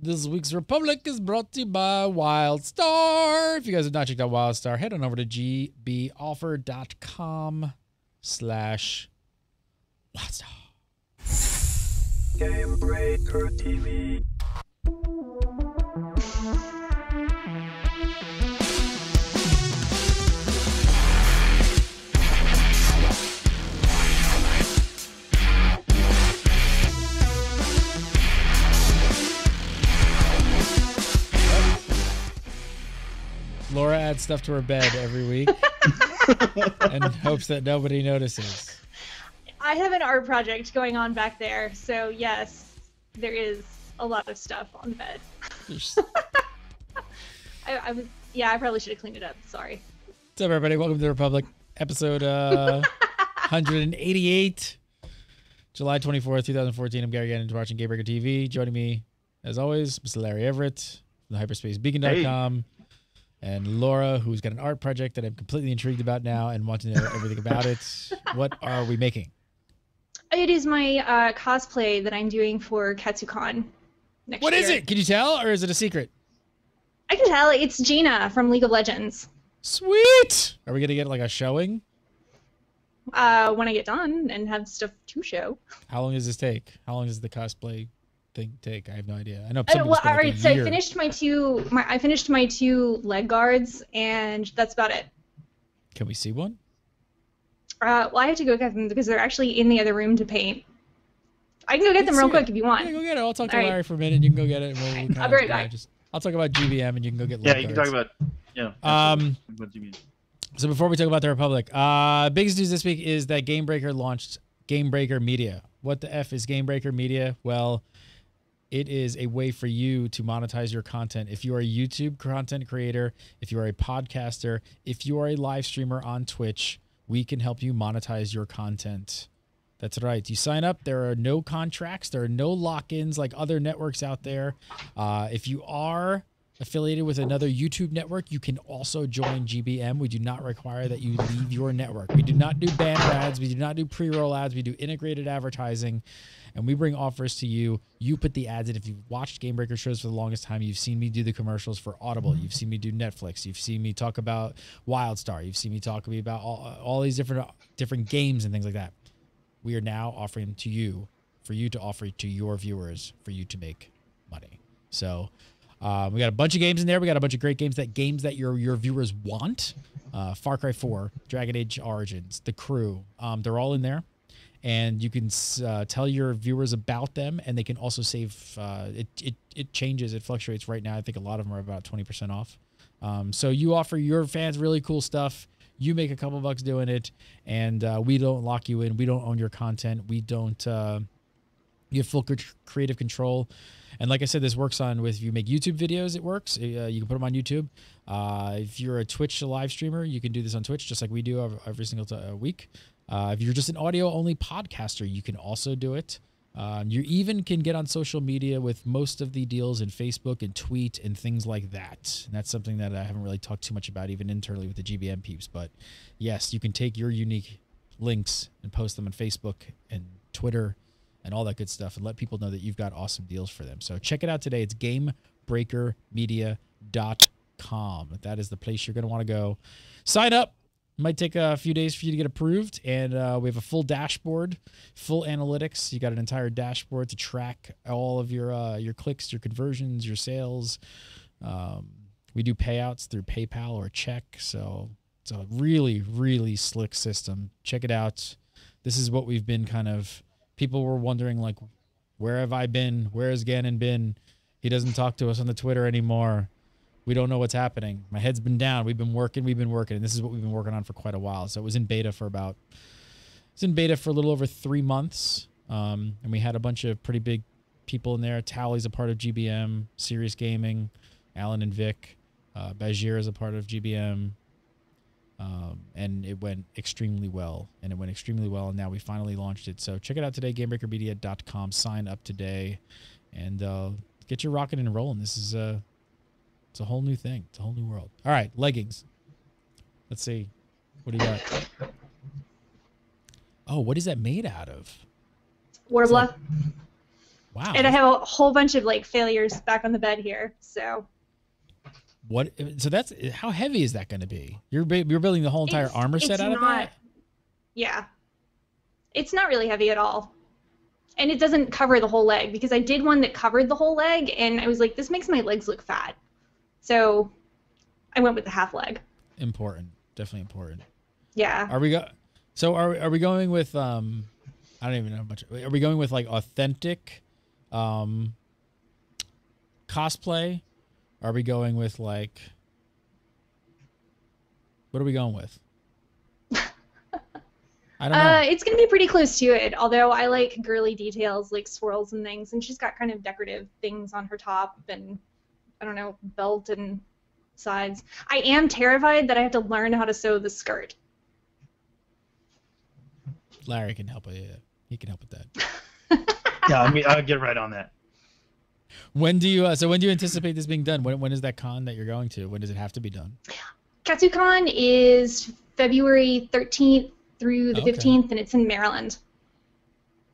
This week's Republic is brought to you by WildStar. If you guys have not checked out WildStar, head on over to gboffer.com/WildStar. Game Breaker TV. Laura adds stuff to her bed every week and hopes that nobody notices. I have an art project going on back there, so yes, there is a lot of stuff on the bed. I probably should have cleaned it up. Sorry. What's up, everybody? Welcome to the Republic, episode 188, July 24th, 2014. I'm Gary Gannon, watching Game Breaker TV. Joining me, as always, Mr. Larry Everett from the hyperspacebeacon.com. And Laura, who's got an art project that I'm completely intrigued about now and want to know everything about it. What are we making? It is my cosplay that I'm doing for KatsuCon next year. What is it? Can you tell, or is it a secret? I can tell. It's Gina from League of Legends. Sweet! Are we going to get like a showing? When I get done and have stuff to show. How long does this take? How long does the cosplay thing take? I have no idea. I know. Well, all right. So I finished my two leg guards, and that's about it. Can we see one? Well, I have to go get them because they're actually in the other room to paint. I can go get them real quick if you want. Yeah, go get it. I'll talk to Larry for a minute. You can go get it. And I'll be right back. I'll talk about GBM, and you can go get. Yeah, you can talk about. Yeah. What do you mean? So before we talk about the Republic, biggest news this week is that Game Breaker launched Game Breaker Media. What the F is Game Breaker Media? Well, it is a way for you to monetize your content. If you are a YouTube content creator, if you are a podcaster, if you are a live streamer on Twitch, we can help you monetize your content. That's right. You sign up. There are no contracts. There are no lock-ins like other networks out there. If you are affiliated with another YouTube network, you can also join GBM. We do not require that you leave your network. We do not do banner ads. We do not do pre-roll ads. We do integrated advertising, and we bring offers to you. You put the ads in. If you've watched Game Breaker shows for the longest time, you've seen me do the commercials for Audible. You've seen me do Netflix. You've seen me talk about WildStar. You've seen me talk about all these different games and things like that. We are now offering them to you, for you to offer to your viewers, for you to make money. So we got a bunch of games in there. We got a bunch of great games that your viewers want. Far Cry 4, Dragon Age Origins, The Crew. They're all in there. And you can tell your viewers about them, and they can also save. It changes. It fluctuates right now. I think a lot of them are about 20% off. So you offer your fans really cool stuff. You make a couple bucks doing it, and we don't lock you in. We don't own your content. We don't. You have full creative control. And like I said, this works on if you make YouTube videos, it works. You can put them on YouTube. If you're a Twitch live streamer, you can do this on Twitch, just like we do every single week. If you're just an audio-only podcaster, you can also do it. You even can get on social media with most of the deals in Facebook and Tweet and things like that. And that's something that I haven't really talked too much about, even internally with the GBM peeps. But yes, you can take your unique links and post them on Facebook and Twitter and all that good stuff, and let people know that you've got awesome deals for them. So check it out today. It's GameBreakerMedia.com. That is the place you're going to want to go. Sign up. It might take a few days for you to get approved, and we have a full dashboard, full analytics. You got an entire dashboard to track all of your clicks, your conversions, your sales. We do payouts through PayPal or check, so it's a really, really slick system. Check it out. This is what we've been kind of. People were wondering, like, where have I been? Where has Gannon been? He doesn't talk to us on the Twitter anymore. We don't know what's happening. My head's been down. We've been working. And this is what we've been working on for quite a while. So it was in beta for a little over 3 months. And we had a bunch of pretty big people in there. Towley's a part of GBM, Serious Gaming, Alan and Vic. Bajir is a part of GBM. And it went extremely well. And now we finally launched it. So check it out today, GameBreakerMedia.com. Sign up today and get your rocking and rolling. This is it's a whole new thing. It's a whole new world. All right, leggings. Let's see. What do you got? Oh, what is that made out of? Warbler. Wow. And I have a whole bunch of like failures back on the bed here. So. What? So that's how heavy is that going to be? You're building the whole entire armor set out of that? Yeah. It's not really heavy at all. And it doesn't cover the whole leg, because I did one that covered the whole leg, and I was like, this makes my legs look fat. So I went with the half leg. Important. Definitely important. Yeah. Are we going with I don't even know much. Are we going with like authentic cosplay? Are we going with like what are we going with? I don't know. It's going to be pretty close to it, although I like girly details like swirls and things, and she's got kind of decorative things on her top and, I don't know, belt and sides. I am terrified that I have to learn how to sew the skirt. Larry can help with it. He can help with that. Yeah, I mean, I'll get right on that. When do you anticipate this being done? When is that con that you're going to? When does it have to be done? KatsuCon is February 13th through the 15th, and it's in Maryland.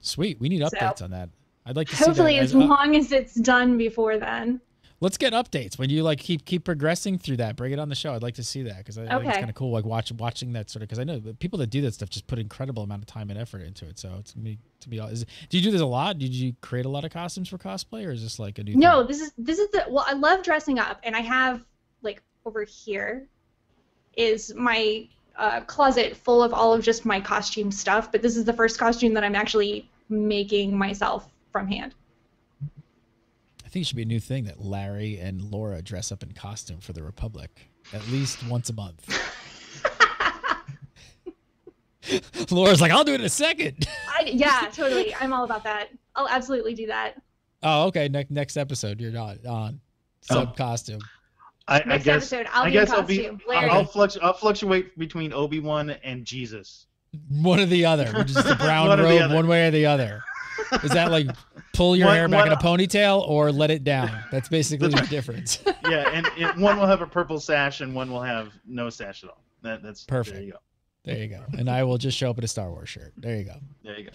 Sweet. We need updates on that. I'd like to see that. Hopefully as long as it's done before then. Let's get updates when you like keep progressing through that. Bring it on the show. I'd like to see that because I think it's kind of cool, like watching that sort of. Because I know people that do that stuff just put incredible amount of time and effort into it. So it's to be. Do you do this a lot? Did you create a lot of costumes for cosplay, or is this like a new? No, thing? this is the. Well, I love dressing up, and I have like over here is my closet full of all of just my costume stuff. But this is the first costume that I'm actually making myself from hand. I think it should be a new thing that Larry and Laura dress up in costume for the Republic at least once a month. Laura's like, I'll do it in a second. Yeah, totally. I'm all about that. I'll absolutely do that. Oh, okay. Next episode, you're not on sub costume. I guess I'll fluctuate between Obi-Wan and Jesus. One or the other. Just the brown robe, one way or the other. Is that like pull your hair back in a ponytail or let it down? That's basically the difference. Yeah, and one will have a purple sash and one will have no sash at all. That's perfect. There you go. There you go. And I will just show up in a Star Wars shirt. There you go. There you go.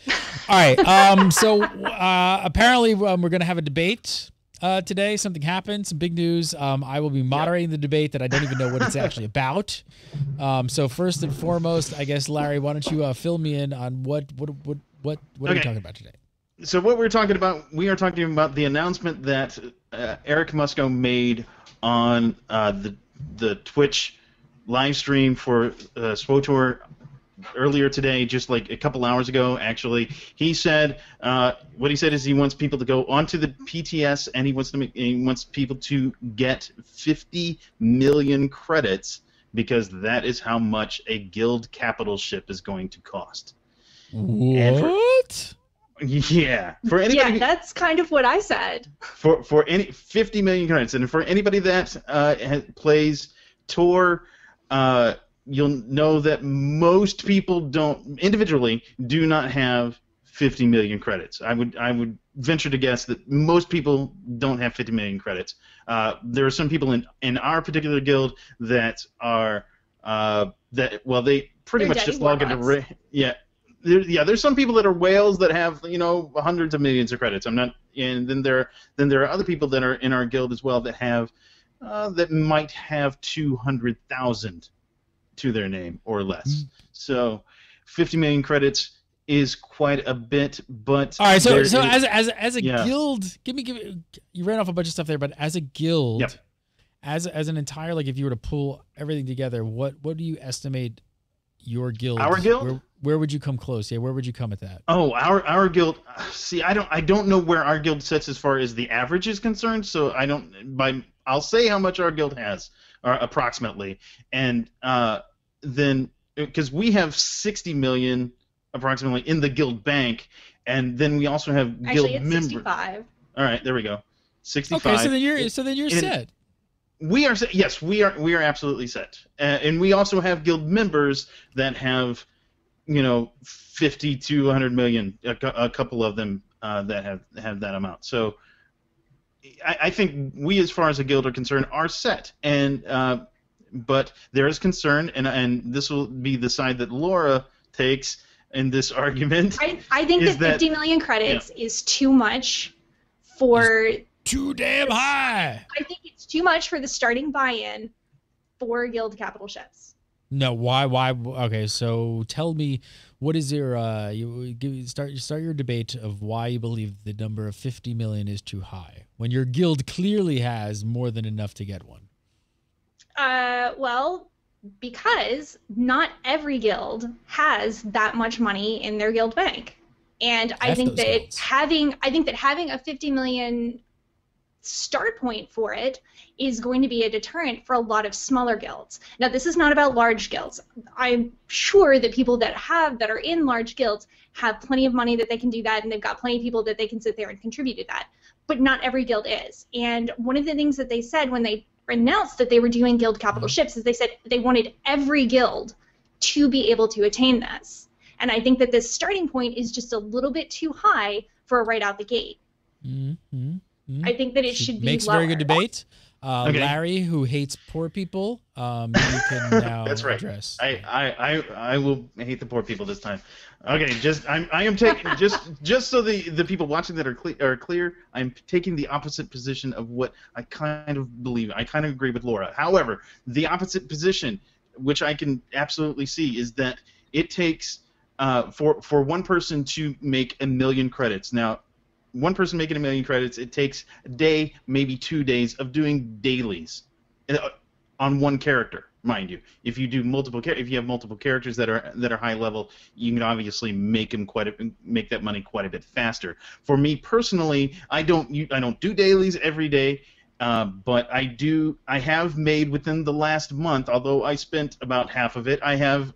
All right. So apparently we're going to have a debate today. Something happened. Some big news. I will be moderating the debate that I don't even know what it's actually about. So first and foremost, I guess, Larry, why don't you fill me in on what are we talking about today? So what we are talking about the announcement that Eric Musco made on the Twitch live stream for SWTOR earlier today, just like a couple hours ago, actually. He said what he said is he wants people to go onto the PTS and he wants people to get 50 million credits because that is how much a guild capital ship is going to cost. What? Yeah, for anybody. Yeah, that's kind of what I said. For any 50 million credits, and for anybody that plays Tor, you'll know that most people do not have 50 million credits. I would venture to guess that most people don't have 50 million credits. There are some people in our particular guild that are they pretty much just log into there's some people that are whales that have hundreds of millions of credits. And then there are other people that are in our guild as well that have that might have 200,000 to their name or less. So 50 million credits is quite a bit, but all right. So as a guild, give me. You ran off a bunch of stuff there, but as a guild, as an entire, like if you were to pull everything together, what do you estimate your guild? Our guild. Where would you come close? Yeah, where would you come at that? Oh, our guild. See, I don't know where our guild sits as far as the average is concerned. So I'll say how much our guild has, or approximately, and then because we have 60 million approximately in the guild bank, and then we also have guild members. 65. All right, there we go. 65. Okay, so then you're set. We are set. Yes, we are absolutely set, and we also have guild members that have 50 to 100 million, a couple of them that have that amount. So I think we, as far as a guild are concerned, are set. And but there is concern, and this will be the side that Laura takes in this argument. I think that 50 million credits is too much for too damn high. I think it's too much for the starting buy-in for guild capital ships. No, why? Okay, so tell me, what is your start your debate of why you believe the number of 50 million is too high when your guild clearly has more than enough to get one. Well, because not every guild has that much money in their guild bank, and I think that having a 50 million start point for it is going to be a deterrent for a lot of smaller guilds. Now, this is not about large guilds. I'm sure that people that are in large guilds have plenty of money that they can do that, and they've got plenty of people that they can sit there and contribute to that. But not every guild is. And one of the things that they said when they announced that they were doing guild capital ships is they said they wanted every guild to be able to attain this. And I think that this starting point is just a little bit too high for right out the gate. I think that it should be makes lower. very good debate. Okay. Larry, who hates poor people, you can now That's right. address. I will hate the poor people this time. Okay, I am taking just so the people watching that are clear. I'm taking the opposite position of what I kind of believe. I kind of agree with Laura. However, the opposite position, which I can absolutely see, is that it takes for one person to make 1 million credits. Now, one person making 1 million credits, it takes a day, maybe 2 days of doing dailies on one character, mind you. If you do if you have multiple characters that are high level, you can obviously make that money quite a bit faster. For me personally, I don't do dailies every day, but I have made within the last month, although I spent about half of it, I have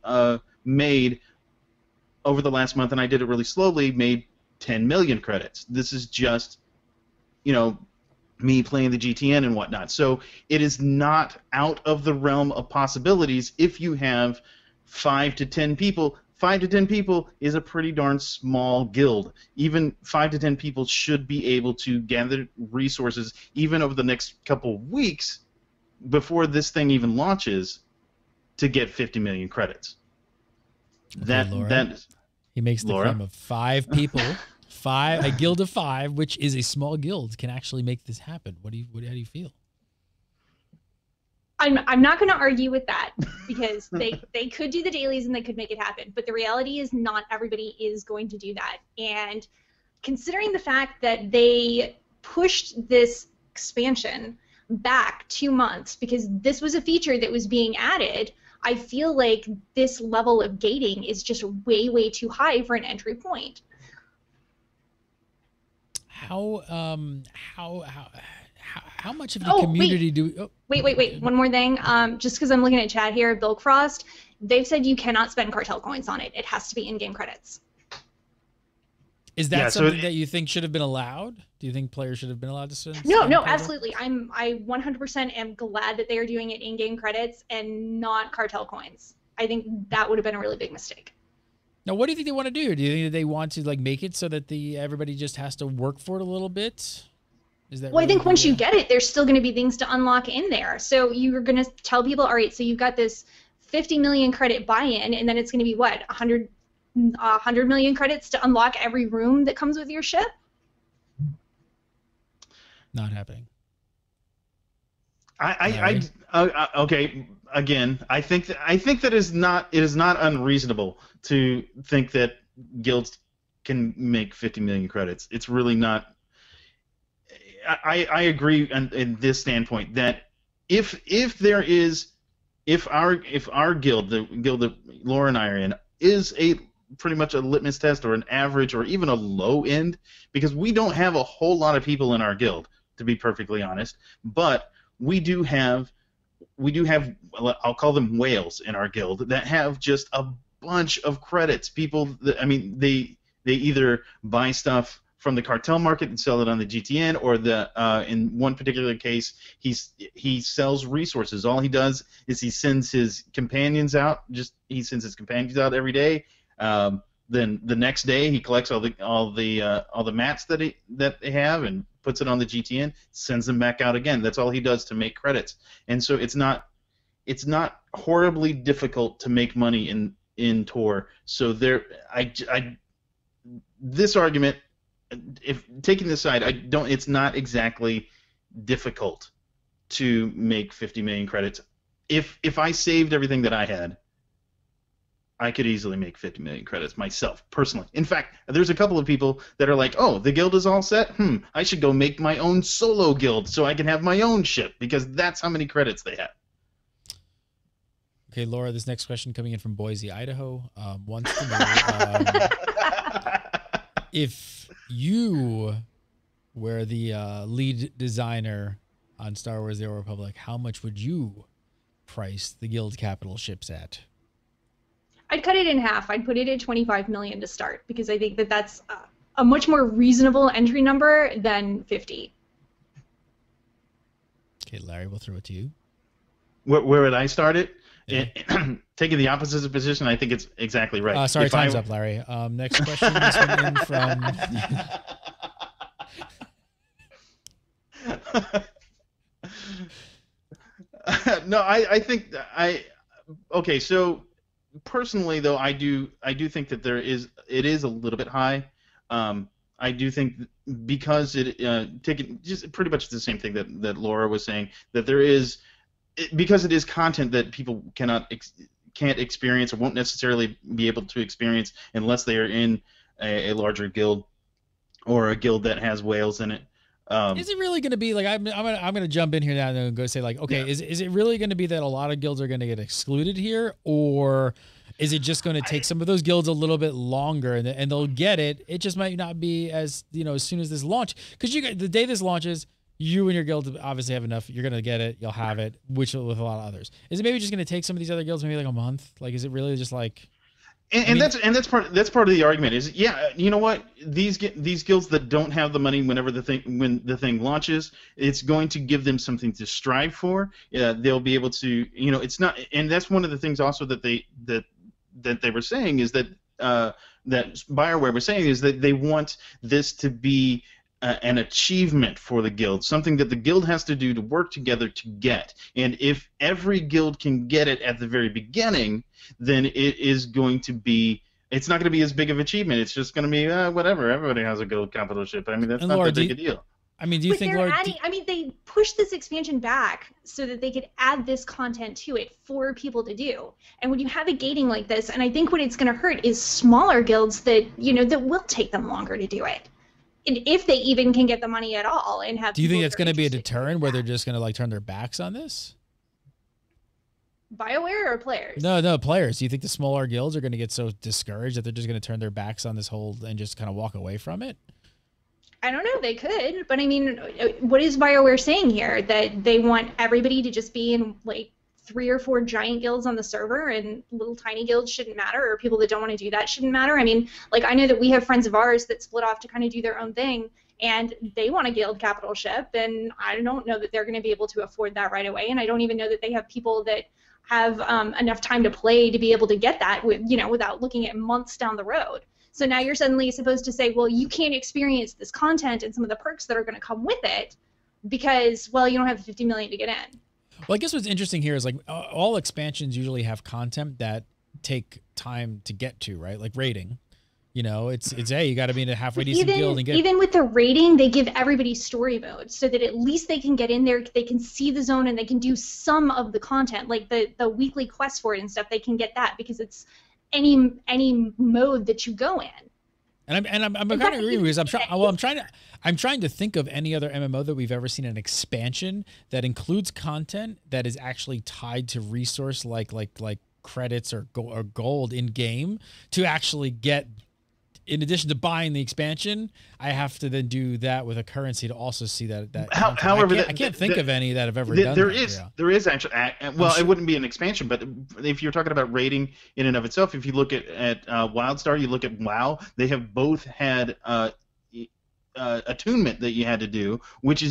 made over the last month, and I did it really slowly, made 10 million credits. This is just, me playing the GTN and whatnot. So it is not out of the realm of possibilities if you have 5 to 10 people. 5 to 10 people is a pretty darn small guild. Even 5 to 10 people should be able to gather resources even over the next couple weeks before this thing even launches to get 50 million credits. Okay, he makes the claim of 5 people. A guild of 5, which is a small guild, can actually make this happen. How do you feel? I'm not going to argue with that because they could do the dailies and they could make it happen. But the reality is not everybody is going to do that. And considering the fact that they pushed this expansion back 2 months because this was a feature that was being added, I feel like this level of gating is just way, way too high for an entry point. How much of the community do we... Wait. One more thing. Just because I'm looking at chat here, Bill Frost, they've said you cannot spend cartel coins on it. It has to be in-game credits. Is that something that you think should have been allowed? Do you think players should have been allowed to spend? No, absolutely. I 100% am glad that they are doing it in-game credits and not cartel coins. I think that would have been a really big mistake. Now, what do you think they want to do? Do you think that they want to make it so that everybody just has to work for it a little bit? Is that? Well, I think once you get it, there's still going to be things to unlock in there. So you're going to tell people, all right, so you've got this 50 million credit buy-in, and then it's going to be what, 100 million credits to unlock every room that comes with your ship? Not happening. Okay. Again, I think that it is not unreasonable to think that guilds can make 50 million credits. It's really not. I agree in this standpoint that if our guild, the guild that Laura and I are in, is pretty much a litmus test or an average or even a low end, because we don't have a whole lot of people in our guild, to be perfectly honest, but we do have, I'll call them whales in our guild that have just a bunch of credits. People, they either buy stuff from the cartel market and sell it on the GTN, or in one particular case, he sells resources. All he does is he sends his companions out. He sends his companions out every day. Then the next day he collects all the mats that they have and puts it on the GTN, sends them back out again. That's all he does to make credits. And so it's not horribly difficult to make money in TOR. So this argument if taking this aside, I don't. It's not exactly difficult to make 50 million credits. If I saved everything that I had, I could easily make 50 million credits myself, personally. In fact, there's a couple of people that are like, oh, the guild is all set? I should go make my own solo guild so I can have my own ship, because that's how many credits they have. Okay, Laura, this next question coming in from Boise, Idaho, wants to know if you were the lead designer on Star Wars The Old Republic, how much would you price the guild capital ships at? I'd cut it in half. I'd put it at 25 million to start, because I think that that's a much more reasonable entry number than 50. Okay, Larry, we'll throw it to you. Where would I start it? Yeah. Taking the opposite position, I think it's exactly right. Sorry, time's up, Larry. Next question. This one in from... No, I think okay, so personally though, I do think that it is a little bit high. I do think because taking just pretty much the same thing that Laura was saying, that there is, because it is content that people can't experience or won't necessarily be able to experience unless they are in a larger guild or a guild that has whales in it. Is it really going to be like, I'm gonna jump in here now and go say like, okay, yeah. Is it really going to be that a lot of guilds are going to get excluded here, or is it just going to take some of those guilds a little bit longer and they'll get it? It just might not be as, as soon as this launch, because the day this launches, you and your guild obviously have enough. You're going to get it. You'll have it, which with a lot of others. Is it maybe just going to take some of these other guilds maybe like a month? Like, is it really just like? That's part of the argument is, yeah, you know what, these guilds that don't have the money when the thing launches, it's going to give them something to strive for. They'll be able to, it's not, and that's one of the things also that they were saying is that that BioWare was saying is that they want this to be an achievement for the guild, something that the guild has to do to work together to get. And if every guild can get it at the very beginning, then it's not going to be as big of an achievement. It's just going to be whatever. Everybody has a guild capital ship. I mean, that's not that big a deal. I mean, do you think, Laura? They pushed this expansion back so that they could add this content to it for people to do. And when you have a gating like this, and I think what it's going to hurt is smaller guilds that that will take them longer to do it. And if they even can get the money at all and have. Do you think it's going to be a deterrent where they're just going to like turn their backs on this? BioWare or players? No, players. Do you think the smaller guilds are going to get so discouraged that they're just going to turn their backs on this whole and just kind of walk away from it? I don't know. They could, but I mean, what is BioWare saying here? That they want everybody to just be in like 3 or 4 giant guilds on the server, and little tiny guilds shouldn't matter, or people that don't want to do that shouldn't matter? I mean, like, I know that we have friends of ours that split off to kind of do their own thing, and they want a guild capital ship, and I don't know that they're going to be able to afford that right away, and I don't even know that they have people that have enough time to play to be able to get that without looking at months down the road. So now you're suddenly supposed to say, well, you can't experience this content and some of the perks that are going to come with it because, well, you don't have the 50 million to get in. Well, I guess what's interesting here is like all expansions usually have content that take time to get to, right? Like raiding. It's hey, you got to be in a halfway decent guild and get. Even with the raiding, they give everybody story mode so that at least they can get in there, they can see the zone, and they can do some of the content, like the weekly quest for it and stuff. They can get that because it's any mode that you go in. And I'm kind of agreeing because I'm trying to think of any other MMO that we've ever seen an expansion that includes content that is actually tied to resource like credits or gold in game to actually get. In addition to buying the expansion, I have to then do that with a currency to also see that. However, I can't think of any that have ever done that. There is actually. Well, it wouldn't be an expansion, but if you're talking about raiding in and of itself, if you look at WildStar, you look at WoW, they have both had attunement that you had to do, which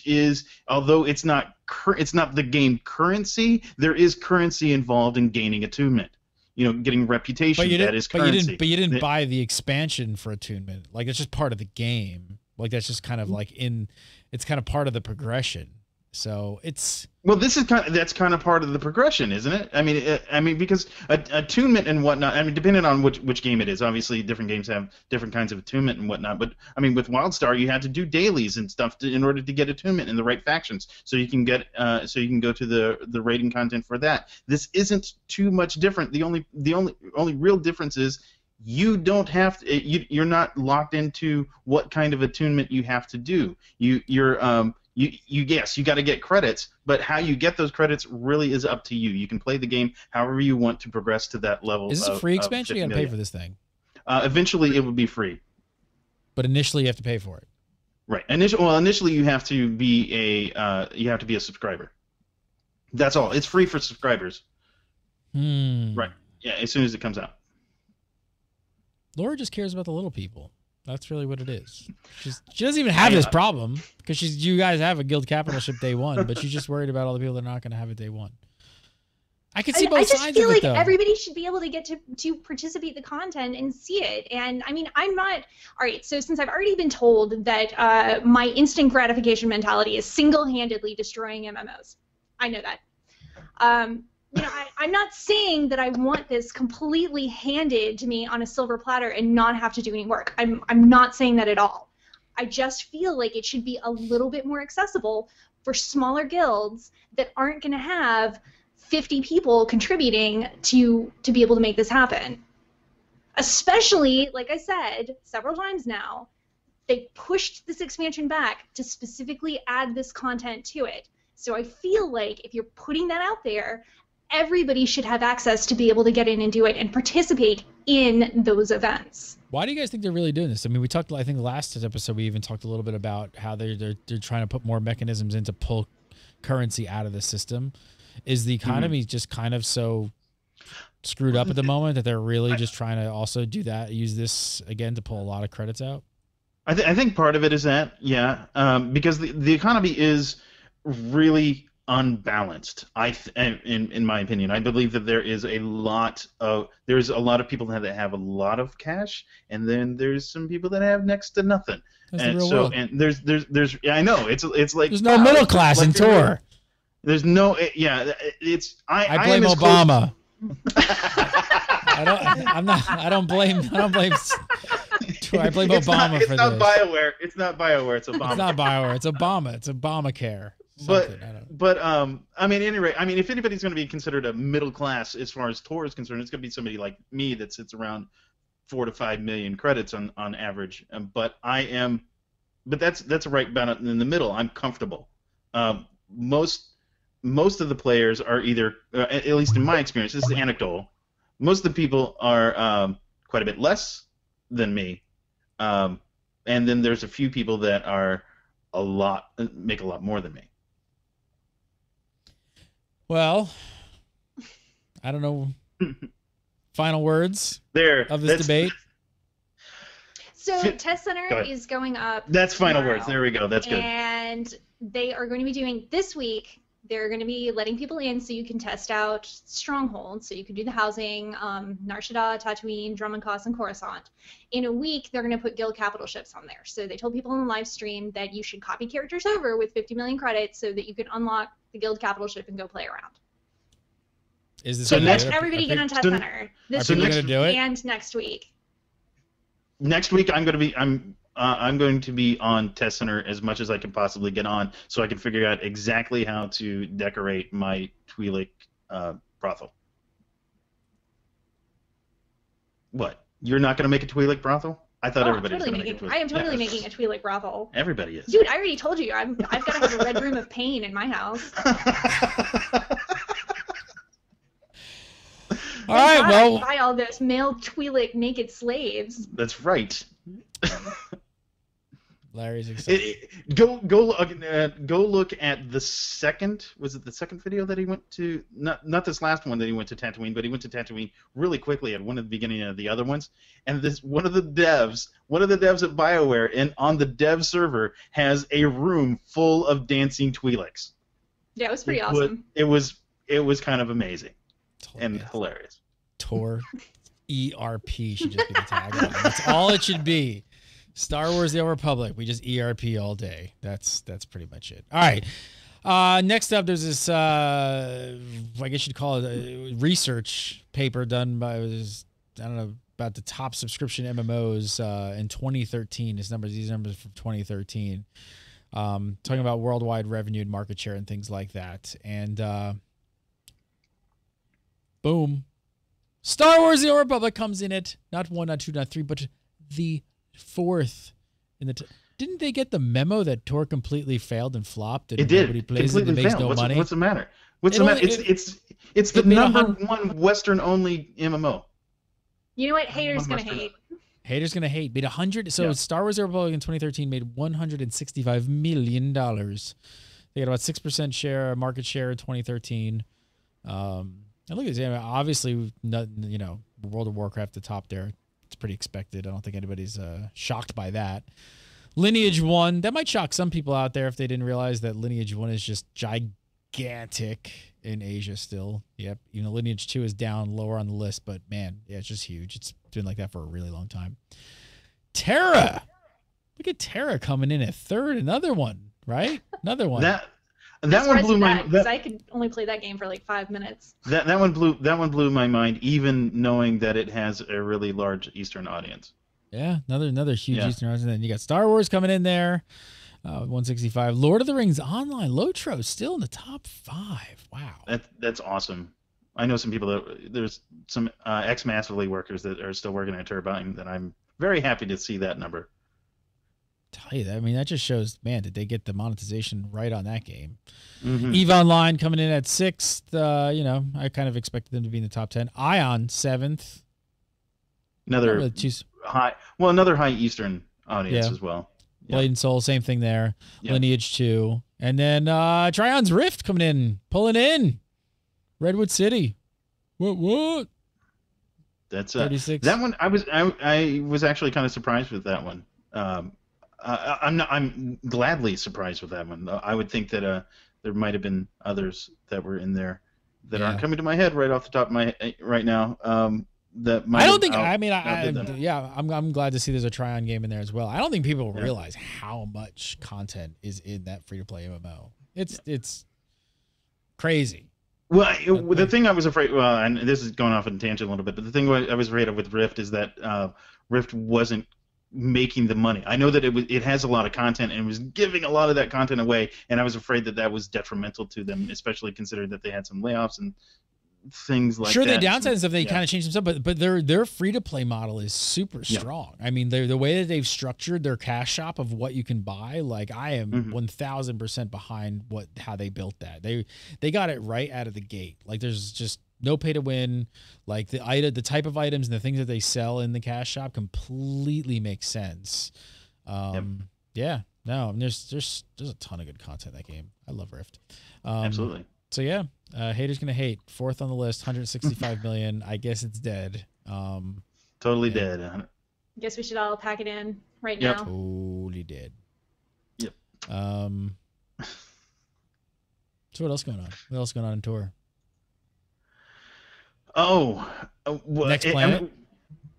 is although it's not the game currency, there is currency involved in gaining attunement. Getting reputation, that is currency. But you didn't buy the expansion for attunement. Like, it's just part of the game. Like, that's just kind of like it's kind of part of the progression. So it's that's kind of part of the progression, isn't it? I mean, because attunement and whatnot. I mean, depending on which game it is, obviously different games have different kinds of attunement and whatnot. But I mean, with WildStar, you had to do dailies and stuff in order to get attunement in the right factions, so you can get so you can go to the raiding content for that. This isn't too much different. The only real difference is you don't have to. You're not locked into what kind of attunement you have to do. Yes, you got to get credits, but how you get those credits really is up to you. You can play the game however you want to progress to that level. Is this a free expansion? You got to pay for this thing. Eventually, it will be free. But initially, you have to pay for it. Right. Initially, you have to be a subscriber. That's all. It's free for subscribers. Right. Yeah. As soon as it comes out. Laura just cares about the little people. That's really what it is. She doesn't even have this problem because you guys have a guild capital ship day one, but she's just worried about all the people that are not going to have it day one. I can see both sides of it, though. I just feel like everybody should be able to get to participate in the content and see it. And I mean, I'm not all right. So since I've already been told that my instant gratification mentality is single-handedly destroying MMOs, I know that. You know, I'm not saying that I want this completely handed to me on a silver platter and not have to do any work. I'm not saying that at all. I just feel like it should be a little bit more accessible for smaller guilds that aren't going to have 50 people contributing to be able to make this happen. Especially, like I said several times now, they pushed this expansion back to specifically add this content to it. So I feel like if you're putting that out there, everybody should have access to be able to get in and do it and participate in those events. Why do you guys think they're really doing this? I mean, we talked, I think last episode we even talked a little bit about how they're trying to put more mechanisms in to pull currency out of the system. Is the economy just kind of so screwed up at the moment that they're really just trying to also do that, use this again to pull a lot of credits out? I think part of it is that, yeah, because the economy is really unbalanced. In my opinion, I believe that there's a lot of people that have a lot of cash, and then there's some people that have next to nothing. That's and the real so world. and there's I know it's like there's no middle class in TOR. There's no it's I blame Obama. I don't blame I blame Obama for this. It's not BioWare. It's not BioWare. It's Obama. It's not BioWare. It's Obama. It's Obamacare. I mean, anyway, I mean, if anybody's going to be considered a middle class as far as TOR is concerned, it's going to be somebody like me that sits around 4 to 5 million credits on average. But that's right about in the middle. I'm comfortable. Most of the players are either, at least in my experience, this is anecdotal. Most of the people are quite a bit less than me, and then there's a few people that are make a lot more than me. Well, I don't know. Final words of this debate. So Test Center is going up. That's final words. There we go. That's good. And they are going to be doing this week. They're going to be letting people in so you can test out strongholds. So you can do the housing, Nar Shaddaa, Tatooine, Drummond-Koss, and Coruscant. In a week, they're going to put guild capital ships on there. So they told people in the live stream that you should copy characters over with 50 million credits so that you can unlock the guild capital ship and go play around. Is this so everybody get on Test Center this week and next week. Next week, I'm going to be on Test Center as much as I can possibly get on, so I can figure out exactly how to decorate my Twi'lek brothel. What? You're not going to make a Twi'lek brothel? I thought everybody was going to make a Twi'lek. I am totally making a Twi'lek brothel. Everybody is. Dude, I already told you. I've got to have a red room of pain in my house. All right, well, buy all those male Twi'lek naked slaves. That's right. Larry's excited. Go look at the second. Was it the second video that he went to? Not this last one that he went to Tatooine, but he went to Tatooine really quickly at one of the beginning of the other ones. And one of the devs at BioWare, and on the dev server has a room full of dancing Twi'leks. Yeah, it was pretty awesome. It was kind of amazing and hilarious. TOR ERP should just be the tagline. That's all it should be. Star Wars: The Old Republic. We just ERP all day. That's pretty much it. All right. Next up, there's this, I guess you'd call it a research paper done by, I don't know, about the top subscription MMOs in 2013. These numbers from 2013. Talking about worldwide revenue and market share and things like that. And boom. Star Wars The Old Republic comes in at not 1, not 2, not 3, but the 4th in the didn't they get the memo that TOR completely failed and flopped? And it did. Nobody plays it and makes no money. What's the matter? What's the matter? It's the number one Western only MMO. You know what? Haters gonna hate. Haters gonna hate. Made 100. So Star Wars: The Old Republic in 2013 made $165 million. They got about 6% share market share in 2013. And look at this. Obviously, World of Warcraft the top there. It's pretty expected. I don't think anybody's shocked by that. Lineage 1, that might shock some people out there if they didn't realize that Lineage 1 is just gigantic in Asia still. Yep. Lineage 2 is down lower on the list, but man, yeah, it's just huge. It's been like that for a really long time. Terra. Look at Terra coming in at 3rd. Another one, right? Another one. That one blew my mind. I could only play that game for like 5 minutes. That one blew my mind, even knowing that it has a really large Eastern audience. Yeah, another huge Eastern audience. And then you got Star Wars coming in there, 165. Lord of the Rings Online, Lotro still in the top 5. Wow, that's awesome. I know some people there's some ex-Massively workers that are still working at Turbine that I'm very happy to see that number. Tell you that. I mean, that just shows, man, did they get the monetization right on that game? Mm-hmm. EVE Online coming in at 6th. I kind of expected them to be in the top 10. Ion 7th. Another high Eastern audience as well. Yeah. Blade and Soul, same thing there. Yeah. Lineage 2. And then Trion's Rift coming in, pulling in. Redwood City. What? That's 36. That one. I was actually kind of surprised with that one. I'm gladly surprised with that one. I would think that there might have been others that were in there that aren't coming to my head right off the top of my right now. I don't think. I'm glad to see there's a Tryon game in there as well. I don't think people realize how much content is in that free-to-play MMO. It's crazy. Well, the thing I was afraid. Well, and this is going off on a tangent a little bit, but the thing I was afraid of with Rift is that Rift wasn't making the money. I know that it has a lot of content and was giving a lot of that content away, and I was afraid that was detrimental to them, especially considering that they had some layoffs and things like that. Sure, they downsized stuff. They kind of changed some stuff, but their free to play model is super strong. I mean, the way that they've structured their cash shop of what you can buy, like I am 1000% behind how they built that. They got it right out of the gate. Like there's just no pay to win. Like the type of items and the things that they sell in the cash shop completely makes sense. Yeah, no, and there's a ton of good content in that game. I love Rift. Absolutely. So yeah, haters gonna hate. 4th on the list, 165 million. I guess it's dead. Totally dead. I guess we should all pack it in right now. Totally dead. Yep. So what else going on? What else going on in TOR? Next Planet.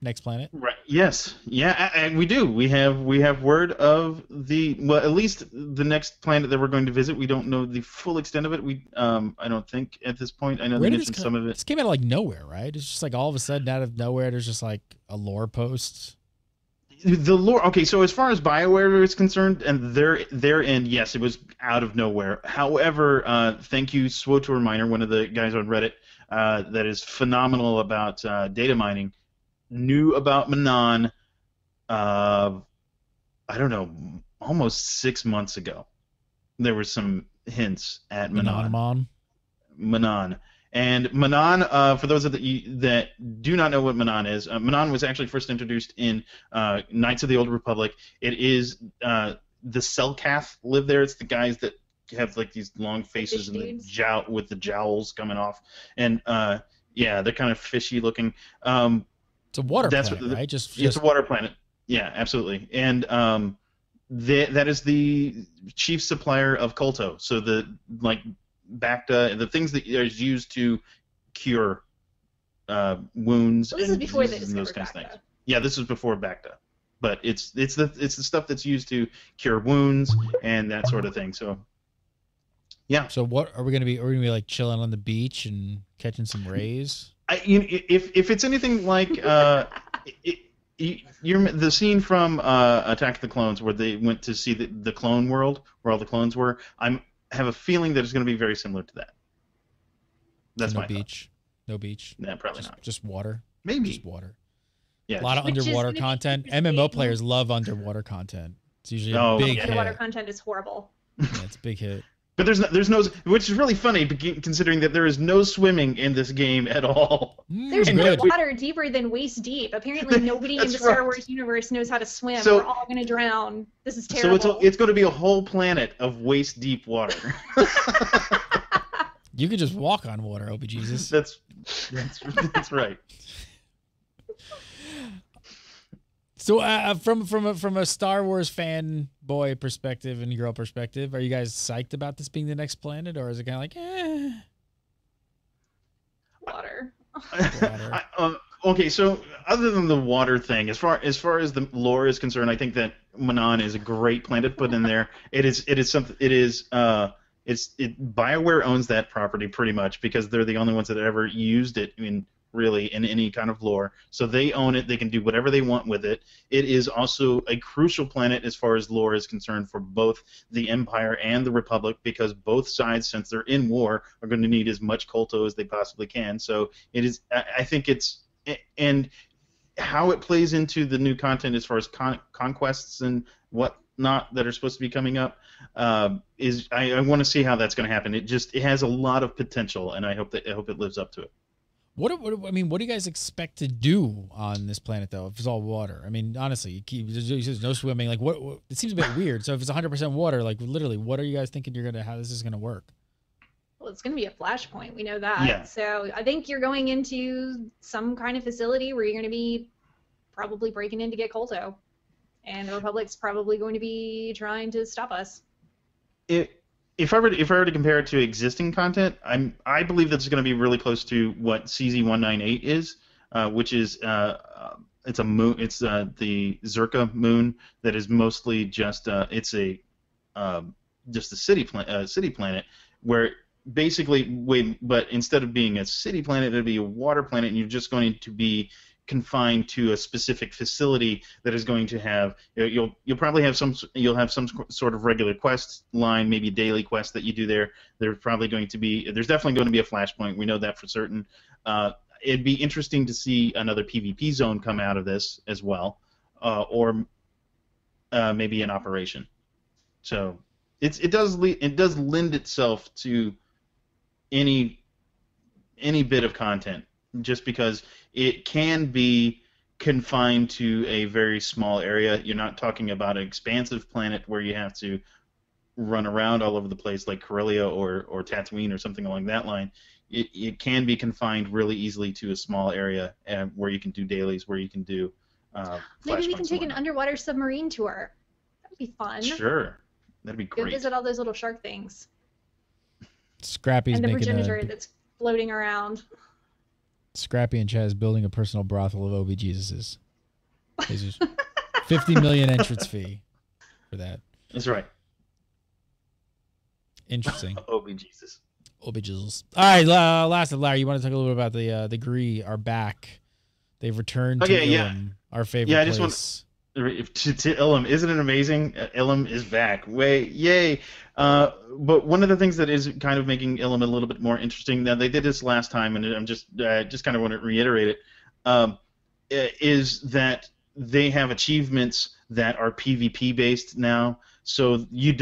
Next Planet. Right. Yes. Yeah. And we do. We have word of at least the next planet that we're going to visit. We don't know the full extent of it. I don't think at this point. I know they mentioned some of it. This came out of like nowhere, right? It's just like all of a sudden out of nowhere, there's just like a lore post. The lore. Okay, so as far as BioWare is concerned, and their end, yes, it was out of nowhere. However, thank you, SWTOR Miner, one of the guys on Reddit that is phenomenal about data mining. Knew about Manon, I don't know, almost 6 months ago. There were some hints at Manon. And Manon, for those that do not know what Manon is, Manon was actually first introduced in Knights of the Old Republic. It is the Selkath live there. It's the guys that have like these long faces and the jowls coming off. And they're kind of fishy looking. It's a water planet, right? It's a water planet. Yeah, absolutely. And that is the chief supplier of Kolto. So Bacta, the things that are used to cure wounds. This is before they discovered those kinds of things. Yeah, this was before Bacta, but it's the stuff that's used to cure wounds and that sort of thing. So Yeah. So what are we gonna be? Are we gonna be like chilling on the beach and catching some rays? If it's anything like you're the scene from Attack of the Clones where they went to see the clone world where all the clones were, have a feeling that it's going to be very similar to that. That's so my beach. No beach. Nah, probably not. Just water. Maybe. Just water. Yeah. A lot of Which is underwater gonna be content. interesting. MMO players love underwater content. It's usually a Oh, big yeah. hit. Underwater content is horrible. Yeah, it's a big hit. But there's no, which is really funny, considering that there is no swimming in this game at all. There's no Good. water deeper than waist deep. Apparently, nobody in the That's Star right. Wars universe knows how to swim. So- We're all gonna drown. This is terrible. So it's going to be a whole planet of waist deep water. You could just walk on water, oh Jesus. That's right. So from a Star Wars fanboy perspective and girl perspective, are you guys psyched about this being the next planet, or is it kind of like, Water. Okay, so other than the water thing, as far as the lore is concerned, I think that Manon is a great planet to put in there. BioWare owns that property pretty much because they're the only ones that ever used it in any kind of lore. So they own it. They can do whatever they want with it. It is also a crucial planet as far as lore is concerned for both the Empire and the Republic because both sides, since they're in war, are going to need as much Kolto as they possibly can. So it is. I think it's and how it plays into the new content as far as conquests and whatnot that are supposed to be coming up is I want to see how that's going to happen. It has a lot of potential, and I hope it lives up to it. what do you guys expect to do on this planet though? If it's all water, I mean, honestly, there's no swimming. Like, what? It seems a bit weird. So if it's 100% water, like literally, what are you guys thinking how this is gonna work? Well, it's going to be a flashpoint. We know that. Yeah. So I think you're going into some kind of facility where you're going to be probably breaking in to get Kolto, and the Republic's probably going to be trying to stop us. If I were to compare it to existing content, I believe that's going to be really close to what CZ198 is, which is it's a moon. It's the Zerka moon that is mostly just just a city planet where basically but instead of being a city planet, it'll be a water planet, and you're just going to be confined to a specific facility that is going to have you'll probably have some sort of regular quest line, maybe a daily quest that you do there. There's definitely going to be a flashpoint. We know that for certain. It'd be interesting to see another PvP zone come out of this as well, or maybe an operation. So it does lend itself to any bit of content, just because it can be confined to a very small area. You're not talking about an expansive planet where you have to run around all over the place like Corellia or Tatooine or something along that line. It can be confined really easily to a small area where you can do dailies, where you can do Maybe we can flashpoints take and an underwater submarine tour. That would be fun. Sure, that'd be Go great. visit all those little shark things. Scrappy's And the making progenitor that's floating around. Scrappy and Chaz building a personal brothel of OB Jesuses. 50 million entrance fee for that. That's right. Interesting. OB Jesus. OB Jesus. All right, last of Larry, you want to talk a little bit about the Gree are back. They've returned to Ilum, our favorite I place. just want to Ilum. Isn't it amazing? Ilum is back. Yay! But one of the things that is kind of making Ilum a little bit more interesting, now they did this last time, and I'm just kind of want to reiterate it, is that they have achievements that are PvP based now. So you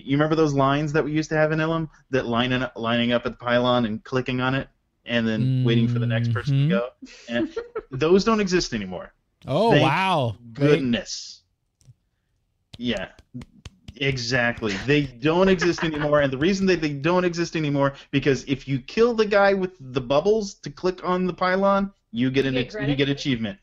remember those lines that we used to have in Ilum, that lining up at the pylon and clicking on it, and then waiting for the next person to go, and those don't exist anymore. Oh, Thank wow. Goodness. Yeah, exactly. They don't exist anymore, and the reason that they don't exist anymore because if you kill the guy with the bubbles to click on the pylon, you get achievement.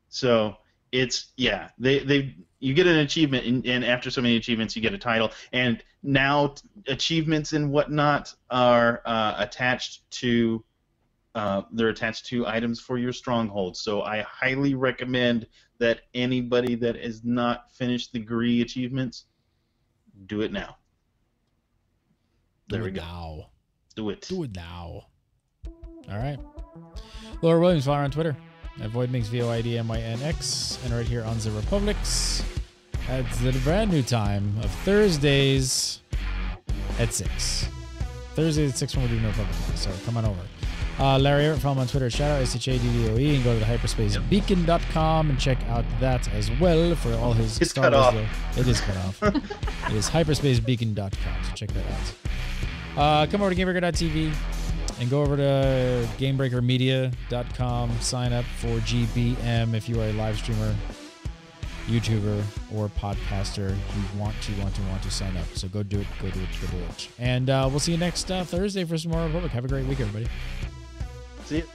So it's you get an achievement, and after so many achievements, you get a title. And now achievements and whatnot are attached to. They're attached to items for your strongholds. So I highly recommend that anybody that has not finished the Gree achievements, do it now. There we it go. now. Do it. Do it now. All right. Laura Williams, follow her on Twitter at VoidMix, VOIDMYNX, and right here on the Republics at the brand new time of Thursdays at 6. Thursdays at 6 when we're doing no Republic. So come on over. Larry Everett, follow him on Twitter, shout out SHADDOE, and go to the hyperspacebeacon.com and check out that as well for all his It's Star cut Wars off. It is cut off. It is hyperspacebeacon.com, so check that out. Come over to GameBreaker.tv and go over to GameBreakerMedia.com. Sign up for GBM if you are a live streamer, YouTuber, or podcaster. You want to sign up. So go do it. Go do it. And we'll see you next Thursday for some more Republic. Have a great week, everybody. See you.